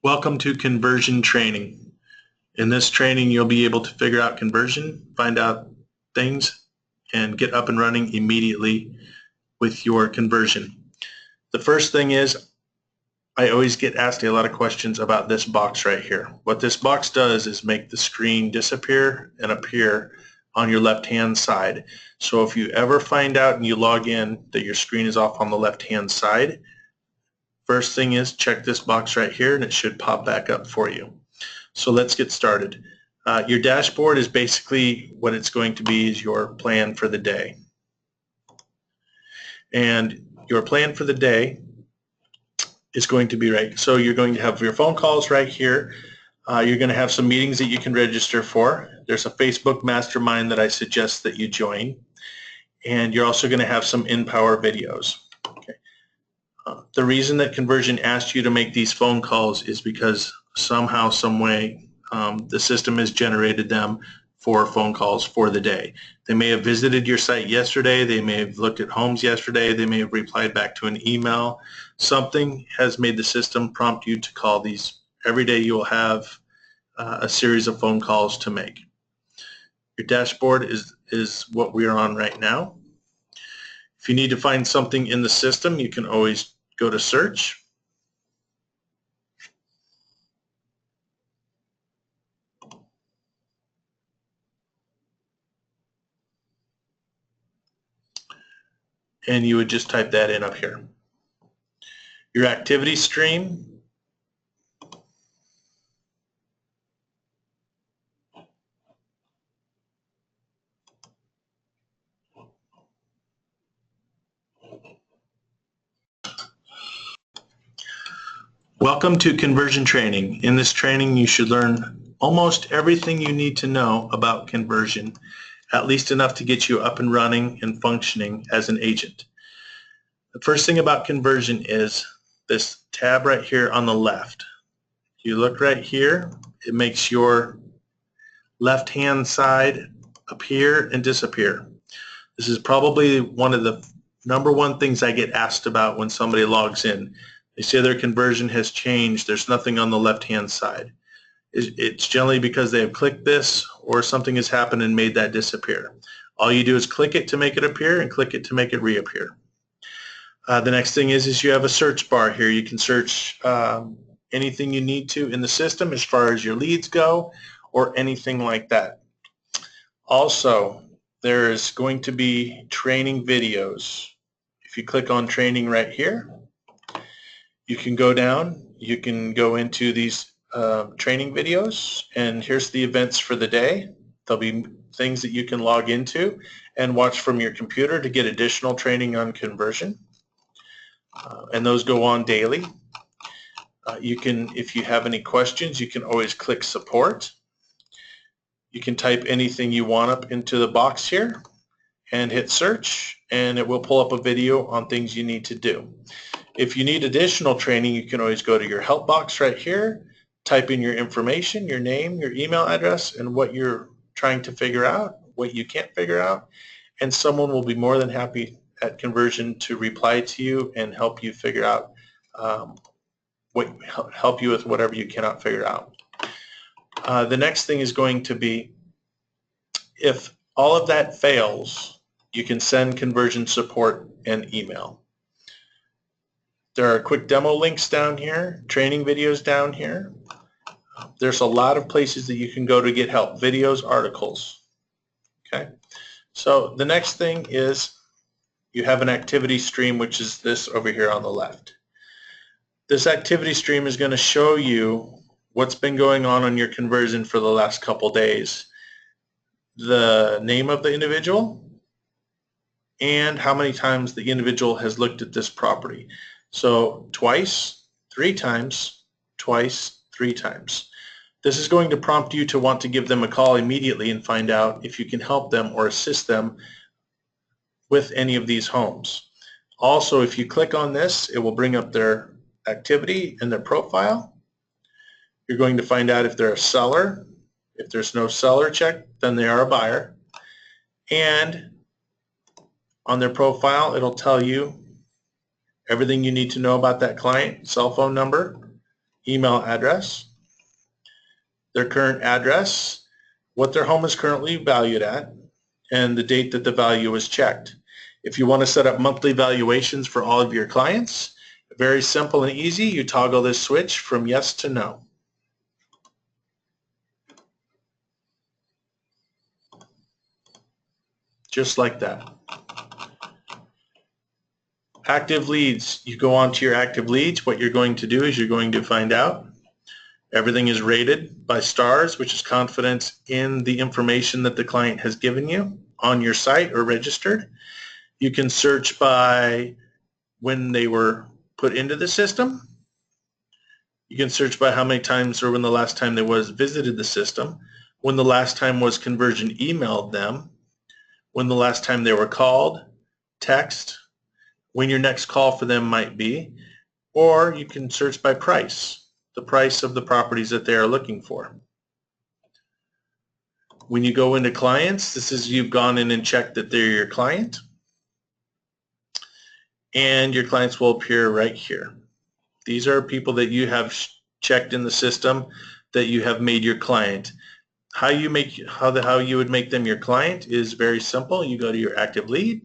Welcome to conversion training. In this training, you'll be able to figure out conversion, find out things, and get up and running immediately with your conversion. The first thing is, I always get asked a lot of questions about this box right here. What this box does is make the screen disappear and appear on your left-hand side. So if you ever find out and you log in that your screen is off on the left-hand side, first thing is check this box right here and it should pop back up for you. So let's get started. Your dashboard is basically what it's going to be is your plan for the day. And your plan for the day is going to be right. So you're going to have your phone calls right here. You're going to have some meetings that you can register for. There's a Facebook mastermind that I suggest that you join. And you're also going to have some in-power videos. The reason that Kunversion asked you to make these phone calls is because somehow, some way, the system has generated them for phone calls for the day. They may have visited your site yesterday, they may have looked at homes yesterday, they may have replied back to an email. Something has made the system prompt you to call these. Every day you will have a series of phone calls to make. Your dashboard is what we are on right now. If you need to find something in the system, you can always go to search. And you would just type that in up here. Your activity stream. Welcome to conversion training. In this training, you should learn almost everything you need to know about conversion, at least enough to get you up and running and functioning as an agent. The first thing about conversion is this tab right here on the left. You look right here, it makes your left-hand side appear and disappear. This is probably one of the number one things I get asked about when somebody logs in. They say their conversion has changed. There's nothing on the left-hand side. It's generally because they have clicked this or something has happened and made that disappear. All you do is click it to make it appear and click it to make it reappear. The next thing is you have a search bar here. You can search anything you need to in the system as far as your leads go or anything like that. Also, there is going to be training videos. If you click on training right here, you can go down, you can go into these training videos, and here's the events for the day. There'll be things that you can log into and watch from your computer to get additional training on conversion. And those go on daily. You can, if you have any questions, you can always click support. You can type anything you want up into the box here and hit search, and it will pull up a video on things you need to do. If you need additional training, you can always go to your help box right here, type in your information, your name, your email address, and what you're trying to figure out, what you can't figure out, and someone will be more than happy at Kunversion to reply to you and help you figure out help you with whatever you cannot figure out. The next thing is going to be, if all of that fails, you can send conversion support an email. There are quick demo links down here, training videos down here. There's a lot of places that you can go to get help, videos, articles. Okay, so the next thing is you have an activity stream, which is this over here on the left. This activity stream is going to show you what's been going on your conversion for the last couple days, the name of the individual, and how many times the individual has looked at this property. So twice, 3 times, twice, 3 times. This is going to prompt you to want to give them a call immediately and find out if you can help them or assist them with any of these homes. Also, if you click on this, it will bring up their activity and their profile. You're going to find out if they're a seller. If there's no seller check, then they are a buyer. And on their profile, it'll tell you everything you need to know about that client, cell phone number, email address, their current address, what their home is currently valued at, and the date that the value was checked. If you want to set up monthly valuations for all of your clients, very simple and easy. You toggle this switch from yes to no. Just like that. Active leads. You go on to your active leads. What you're going to do is you're going to find out everything is rated by stars, which is confidence in the information that the client has given you on your site or registered. You can search by when they were put into the system. You can search by how many times or when the last time they was visited the system, when the last time was Kunversion emailed them, when the last time they were called, text, when your next call for them might be, or you can search by price, the price of the properties that they are looking for. When you go into clients, this is you've gone in and checked that they're your client, and your clients will appear right here. These are people that you have checked in the system that you have made your client. How you would make them your client is very simple. You go to your active lead,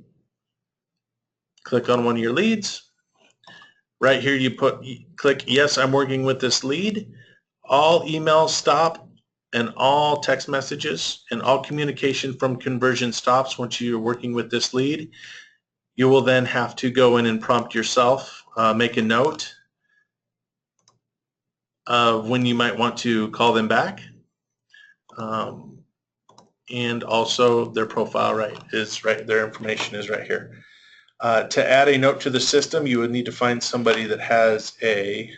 click on one of your leads. Right here you click yes, I'm working with this lead. All emails stop and all text messages and all communication from Kunversion stops once you're working with this lead. You will then have to go in and prompt yourself, make a note of when you might want to call them back. And also their profile their information is right here. To add a note to the system, you would need to find somebody that has a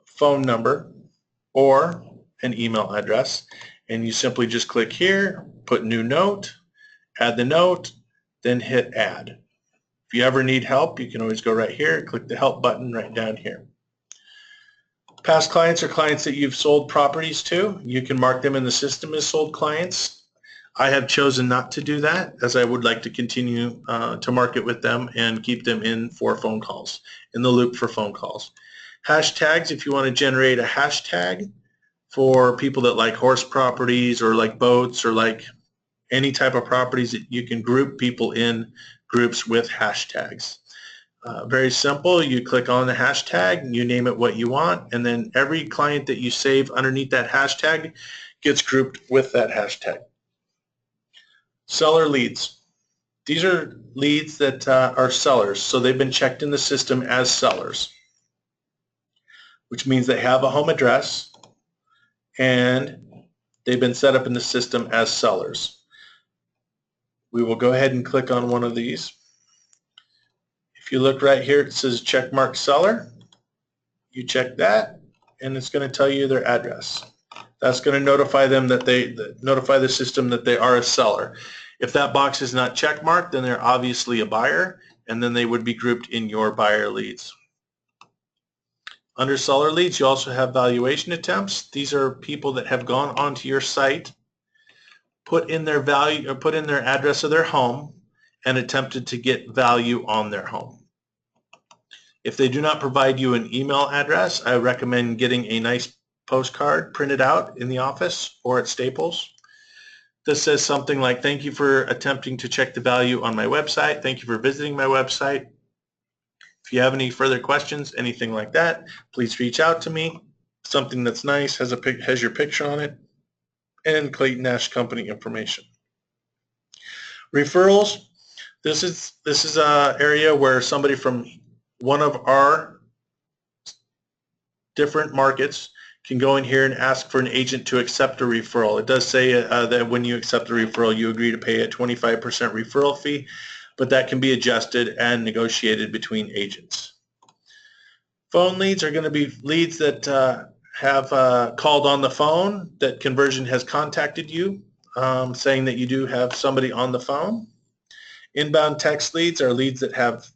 phone number or an email address, and you simply just click here, put new note, add the note, then hit add. If you ever need help, you can always go right here, click the help button right down here. Past clients are clients that you've sold properties to. You can mark them in the system as sold clients. I have chosen not to do that, as I would like to continue to market with them and keep them in for phone calls, in the loop for phone calls. Hashtags, if you want to generate a hashtag for people that like horse properties or like boats or like any type of properties, that you can group people in groups with hashtags. Very simple. You click on the hashtag, you name it what you want, and then every client that you save underneath that hashtag gets grouped with that hashtag. Seller leads. These are leads that are sellers, so they've been checked in the system as sellers, which means they have a home address and they've been set up in the system as sellers. We will go ahead and click on one of these. If you look right here, it says checkmark seller. You check that, and it's going to tell you their address. That's going to notify them that notify the system that they are a seller. If that box is not checkmarked, then they're obviously a buyer, and then they would be grouped in your buyer leads. Under seller leads, you also have valuation attempts. These are people that have gone onto your site, put in their value or put in their address of their home, and attempted to get value on their home. If they do not provide you an email address, I recommend getting a nice postcard printed out in the office or at Staples. This says something like, thank you for attempting to check the value on my website. Thank you for visiting my website. If you have any further questions, anything like that, please reach out to me. Something that's nice, has your picture on it, and Clayton Nash Company information. Referrals. This is an area where somebody from one of our different markets can go in here and ask for an agent to accept a referral. It does say that when you accept a referral, you agree to pay a 25% referral fee, but that can be adjusted and negotiated between agents. Phone leads are going to be leads that have called on the phone, that Kunversion has contacted you, saying that you do have somebody on the phone. Inbound text leads are leads that have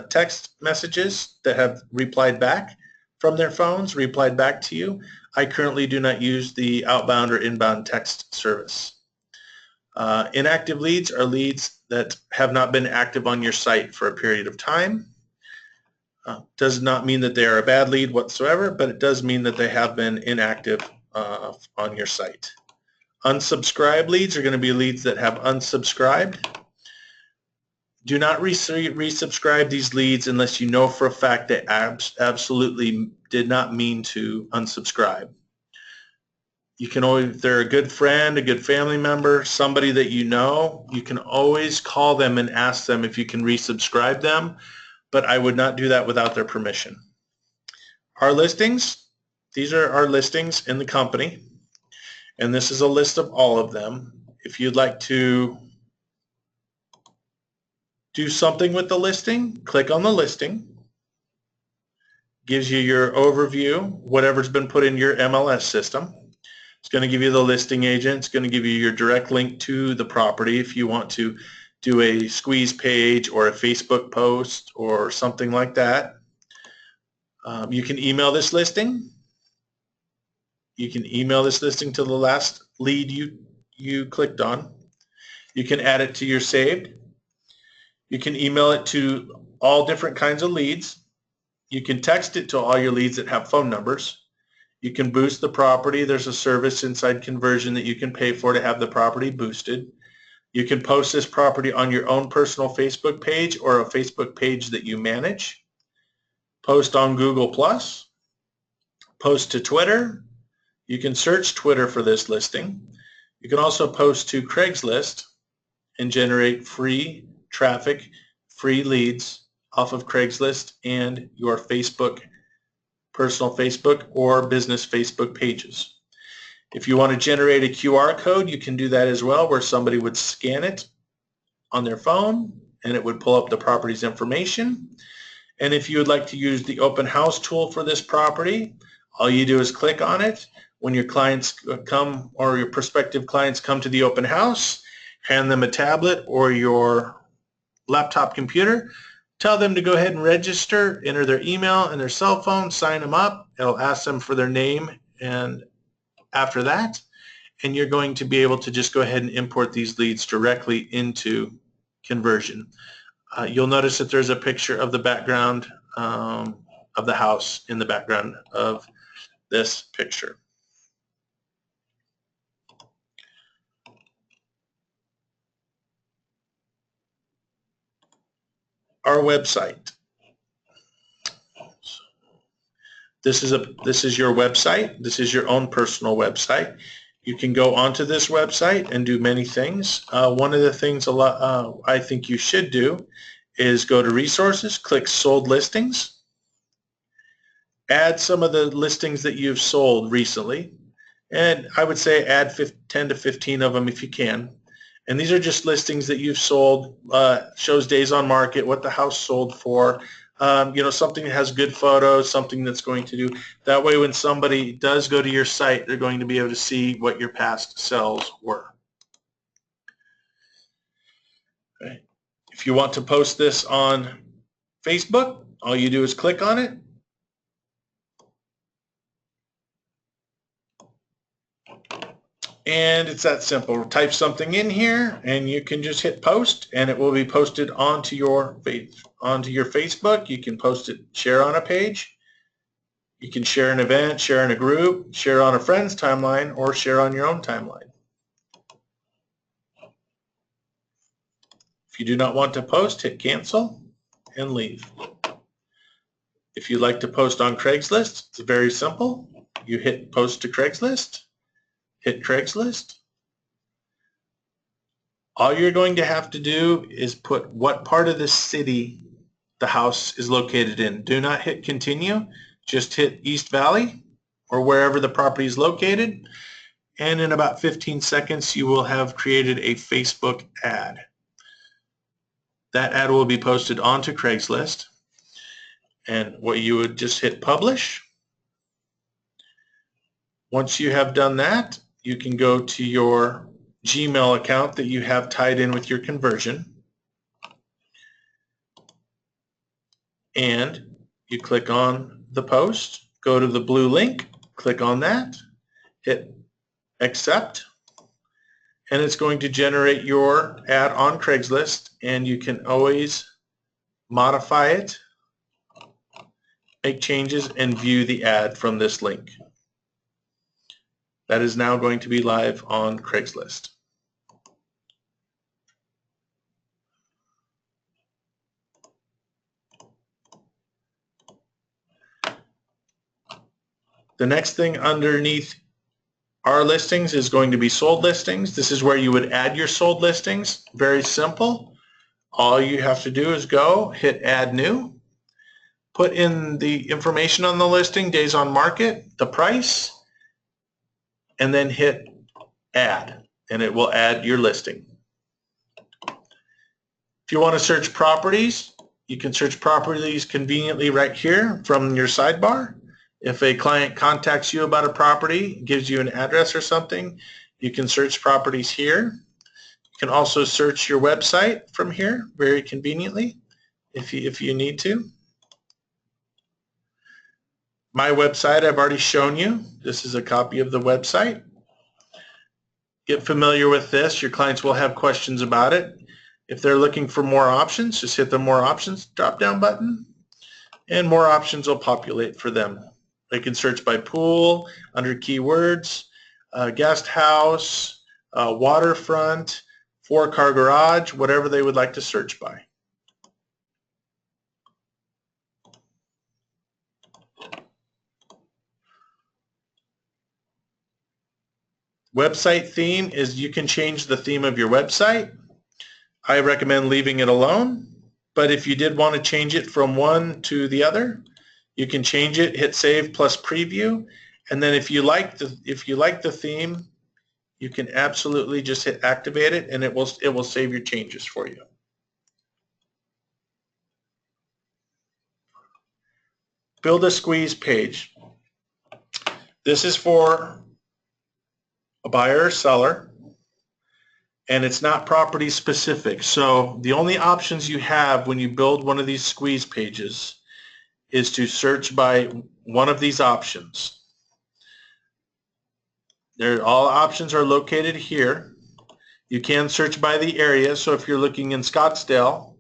text messages that have replied back from their phones, replied back to you. I currently do not use the outbound or inbound text service. Inactive leads are leads that have not been active on your site for a period of time. Does not mean that they are a bad lead whatsoever, but it does mean that they have been inactive on your site. Unsubscribed leads are going to be leads that have unsubscribed. Do not resubscribe these leads unless you know for a fact they absolutely did not mean to unsubscribe. You can always, if they're a good friend, a good family member, somebody that you know, you can always call them and ask them if you can resubscribe them, but I would not do that without their permission. Our listings, these are our listings in the company, and this is a list of all of them. If you'd like to do something with the listing, click on the listing. Gives you your overview, whatever's been put in your MLS system. It's going to give you the listing agent. It's going to give you your direct link to the property if you want to do a squeeze page or a Facebook post or something like that. You can email this listing. You can email this listing to the last lead you clicked on. You can add it to your saved. You can email it to all different kinds of leads. You can text it to all your leads that have phone numbers. You can boost the property. There's a service inside Kunversion that you can pay for to have the property boosted. You can post this property on your own personal Facebook page or a Facebook page that you manage. Post on Google+. Post to Twitter. You can search Twitter for this listing. You can also post to Craigslist and generate free traffic, free leads off of Craigslist and your Facebook, personal Facebook or business Facebook pages. If you want to generate a QR code, you can do that as well, where somebody would scan it on their phone and it would pull up the property's information. And if you would like to use the open house tool for this property, all you do is click on it. When your clients come or your prospective clients come to the open house, hand them a tablet or your laptop computer, tell them to go ahead and register, enter their email and their cell phone, sign them up. It'll ask them for their name and after that, and you're going to be able to just go ahead and import these leads directly into Kunversion. You'll notice that there's a picture of the background of the house in the background of this picture. Our website. This is your website. This is your own personal website. You can go onto this website and do many things. One of the things I think you should do is go to resources, click sold listings, add some of the listings that you've sold recently, and I would say add 10 to 15 of them if you can. And these are just listings that you've sold, shows days on market, what the house sold for, something that has good photos, something that's going to do. That way when somebody does go to your site, they're going to be able to see what your past sales were. Okay. If you want to post this on Facebook, all you do is click on it. And it's that simple. Type something in here and you can just hit post and it will be posted onto your Facebook. You can post it, share on a page. You can share an event, share in a group, share on a friend's timeline, or share on your own timeline. If you do not want to post, hit cancel and leave. If you like to post on Craigslist, it's very simple. You hit post to Craigslist. Hit Craigslist. All you're going to have to do is put what part of the city the house is located in. Do not hit continue. Just hit East Valley or wherever the property is located. And in about 15 seconds, you will have created a Facebook ad. That ad will be posted onto Craigslist. And what you would just hit publish. Once you have done that, you can go to your Gmail account that you have tied in with your Kunversion, and you click on the post, go to the blue link, click on that, hit accept, and it's going to generate your ad on Craigslist, and you can always modify it make changes, and view the ad from this link. That is now going to be live on Craigslist. The next thing underneath our listings is going to be sold listings. This is where you would add your sold listings. Very simple. All you have to do is go hit add new, put in the information on the listing, days on market, the price, and then hit add, and it will add your listing. If you want to search properties, you can search properties conveniently right here from your sidebar. If a client contacts you about a property, gives you an address or something, you can search properties here. You can also search your website from here very conveniently if you need to. My website I've already shown you. This is a copy of the website. Get familiar with this. Your clients will have questions about it. If they're looking for more options, just hit the more options drop-down button, and more options will populate for them. They can search by pool, under keywords, guest house, waterfront, 4-car garage, whatever they would like to search by. Website theme is you can change the theme of your website. I recommend leaving it alone, but if you did want to change it from one to the other, you can change it, hit save plus preview, and then if you like the theme, you can absolutely just hit activate it, and it will save your changes for you. Build a squeeze page. This is for a buyer or seller, and it's not property specific. So the only options you have when you build one of these squeeze pages is to search by one of these options. All options are located here. You can search by the area. So if you're looking in Scottsdale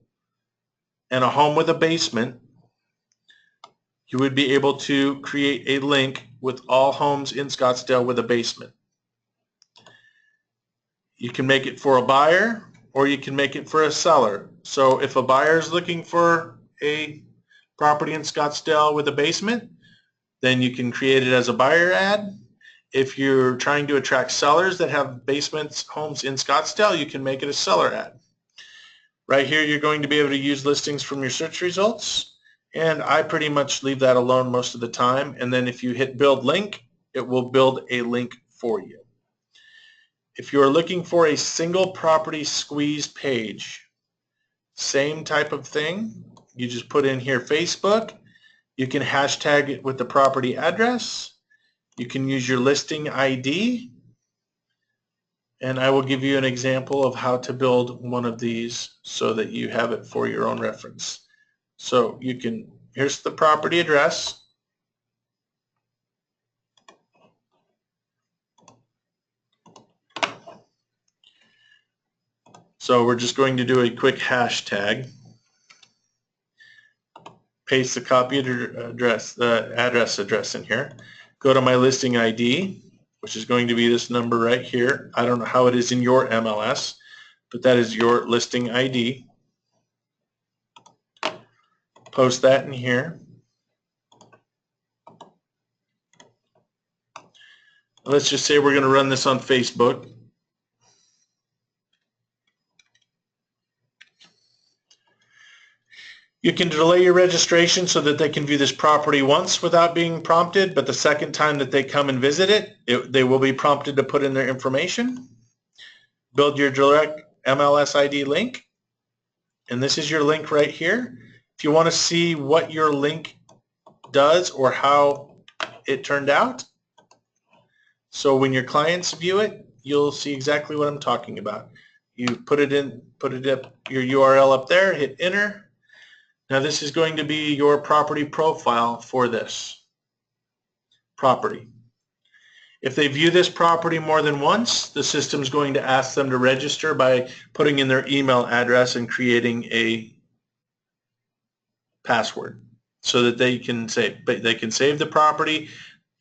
and a home with a basement, you would be able to create a link with all homes in Scottsdale with a basement. You can make it for a buyer, or you can make it for a seller. So if a buyer is looking for a property in Scottsdale with a basement, then you can create it as a buyer ad. If you're trying to attract sellers that have basements, homes in Scottsdale, you can make it a seller ad. Right here, you're going to be able to use listings from your search results, and I pretty much leave that alone most of the time. And then if you hit build link, it will build a link for you. If you're looking for a single property squeeze page, same type of thing. You just put in here Facebook. You can hashtag it with the property address. You can use your listing ID. And I will give you an example of how to build one of these so that you have it for your own reference. So you can, here's the property address. So we're just going to do a quick hashtag. Paste the copy address, the address in here. Go to my listing ID, which is going to be this number right here. I don't know how it is in your MLS, but that is your listing ID. Post that in here. Let's just say we're going to run this on Facebook. You can delay your registration so that they can view this property once without being prompted, but the second time that they come and visit it, they will be prompted to put in their information. Build your direct MLS ID link, and this is your link right here. If you want to see what your link does or how it turned out, so when your clients view it, you'll see exactly what I'm talking about. You put it up, your URL up there, hit enter. Now this is going to be your property profile for this property. If they view this property more than once, the system is going to ask them to register by putting in their email address and creating a password. so that they can save the property.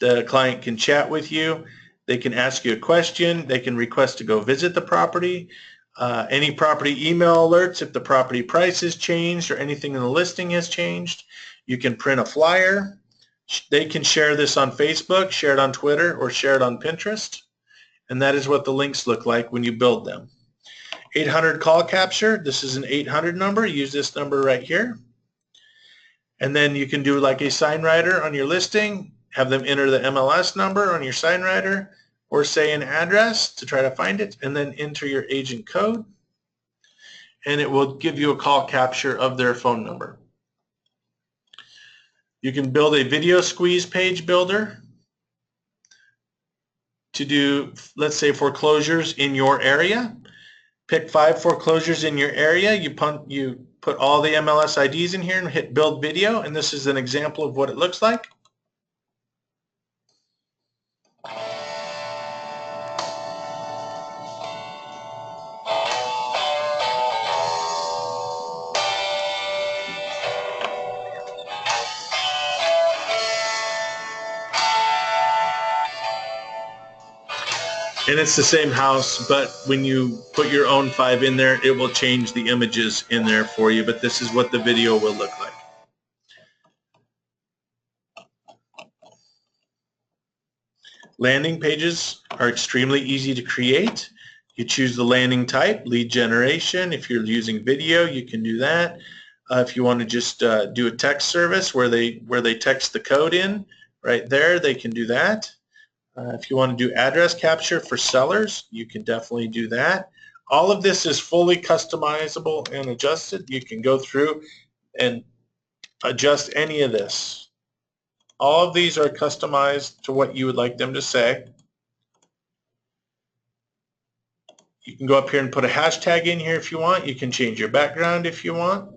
The client can chat with you. They can ask you a question. They can request to go visit the property. Any property email alerts if the property price has changed or anything in the listing has changed. You can print a flyer. They can share this on Facebook, share it on Twitter, or share it on Pinterest. And that is what the links look like when you build them. 800 call capture. This is an 800 number. Use this number right here. And then you can do like a sign writer on your listing, have them enter the MLS number on your sign writer, or say an address to try to find it, and then enter your agent code, and it will give you a call capture of their phone number. You can build a video squeeze page builder to do, let's say, foreclosures in your area. Pick 5 foreclosures in your area. You put all the MLS IDs in here and hit build video, and this is an example of what it looks like. And it's the same house, but when you put your own 5 in there, it will change the images in there for you, but this is what the video will look like. Landing pages are extremely easy to create. You choose the landing type, lead generation. If you're using video, you can do that. If you want to just do a text service where they text the code in right there, they can do that. If you want to do address capture for sellers, you can definitely do that. All of this is fully customizable and adjusted. You can go through and adjust any of this. All of these are customized to what you would like them to say. You can go up here and put a hashtag in here if you want. You can change your background if you want.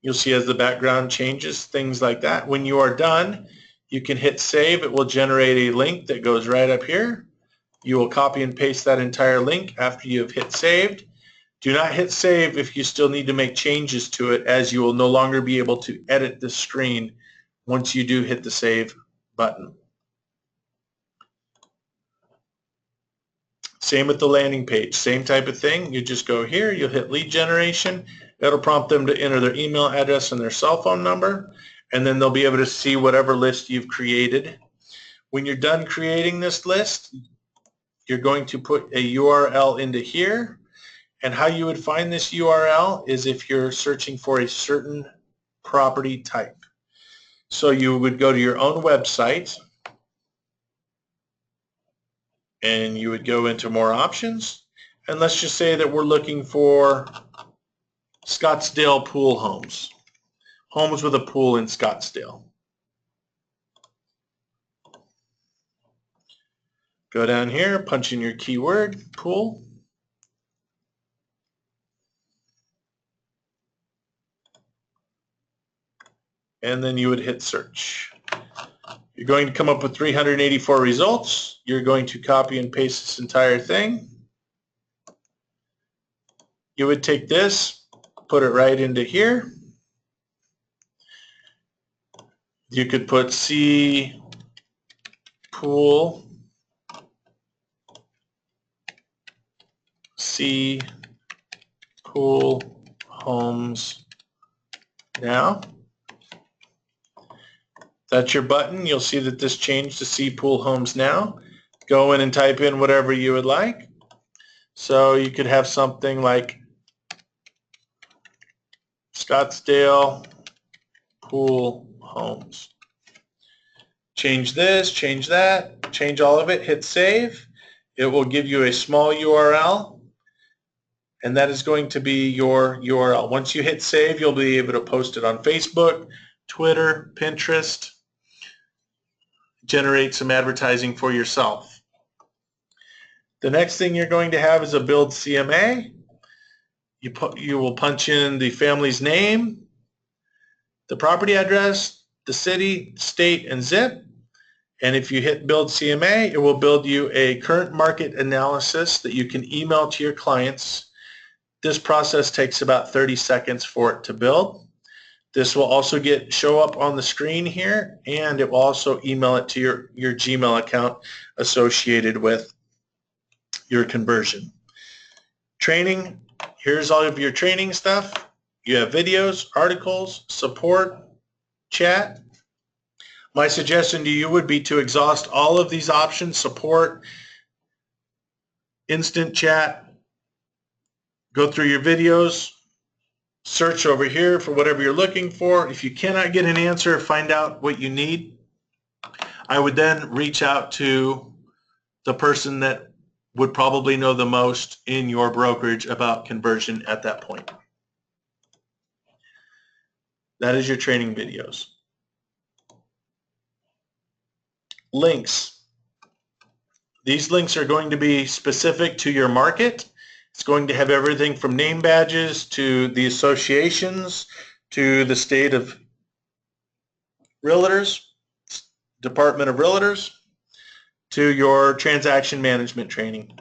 You'll see as the background changes, things like that. When you are done, you can hit save. It will generate a link that goes right up here. You will copy and paste that entire link after you have hit saved. Do not hit save if you still need to make changes to it, as you will no longer be able to edit the screen once you do hit the save button. Same with the landing page, same type of thing. You just go here, you'll hit lead generation. That'll prompt them to enter their email address and their cell phone number, and then they'll be able to see whatever list you've created. When you're done creating this list, you're going to put a URL into here. And how you would find this URL is if you're searching for a certain property type. So you would go to your own website and you would go into more options. And let's just say that we're looking for Scottsdale pool homes. Homes with a pool in Scottsdale. Go down here, punch in your keyword, pool. And then you would hit search. You're going to come up with 384 results. You're going to copy and paste this entire thing. You would take this, put it right into here. You could put C pool, C pool homes now. That's your button. You'll see that this changed to See Pool Homes Now. Go in and type in whatever you would like. So you could have something like Scottsdale Pool Homes. Change this, change that, change all of it, hit save. It will give you a small URL, and that is going to be your URL. Once you hit save, you'll be able to post it on Facebook, Twitter, Pinterest, generate some advertising for yourself. The next thing you're going to have is a build CMA. You will punch in the family's name, the property address, the city, state, and zip. And if you hit build CMA, it will build you a current market analysis that you can email to your clients. This process takes about 30 seconds for it to build. This will also show up on the screen here, and it will also email it to your Gmail account associated with your conversion. Training, here's all of your training stuff. You have videos, articles, support, chat. My suggestion to you would be to exhaust all of these options: support, instant chat, go through your videos, search over here for whatever you're looking for. If you cannot get an answer, find out what you need. I would then reach out to the person that would probably know the most in your brokerage about conversion at that point. That is your training videos. Links. These links are going to be specific to your market. It's going to have everything from name badges to the associations to the state of realtors, Department of Realtors, to your transaction management training.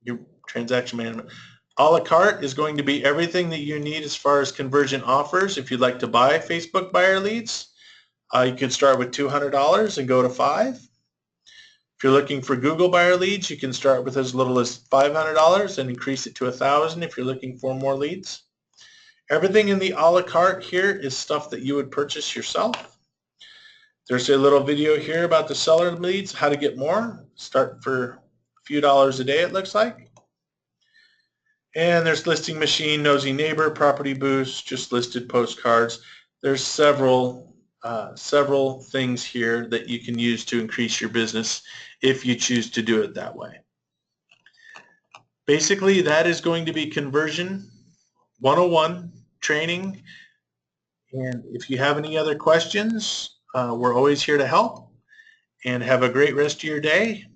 Your transaction management. A la carte is going to be everything that you need as far as conversion offers. If you'd like to buy Facebook buyer leads, you can start with $200 and go to $5. If you're looking for Google buyer leads, you can start with as little as $500 and increase it to $1,000 if you're looking for more leads. Everything in the a la carte here is stuff that you would purchase yourself. There's a little video here about the seller leads, how to get more. Start for a few dollars a day, it looks like. And there's Listing Machine, Nosy Neighbor, Property Boost, just listed postcards. There's several things here that you can use to increase your business if you choose to do it that way. Basically, that is going to be Conversion 101 training. And if you have any other questions, we're always here to help. And have a great rest of your day.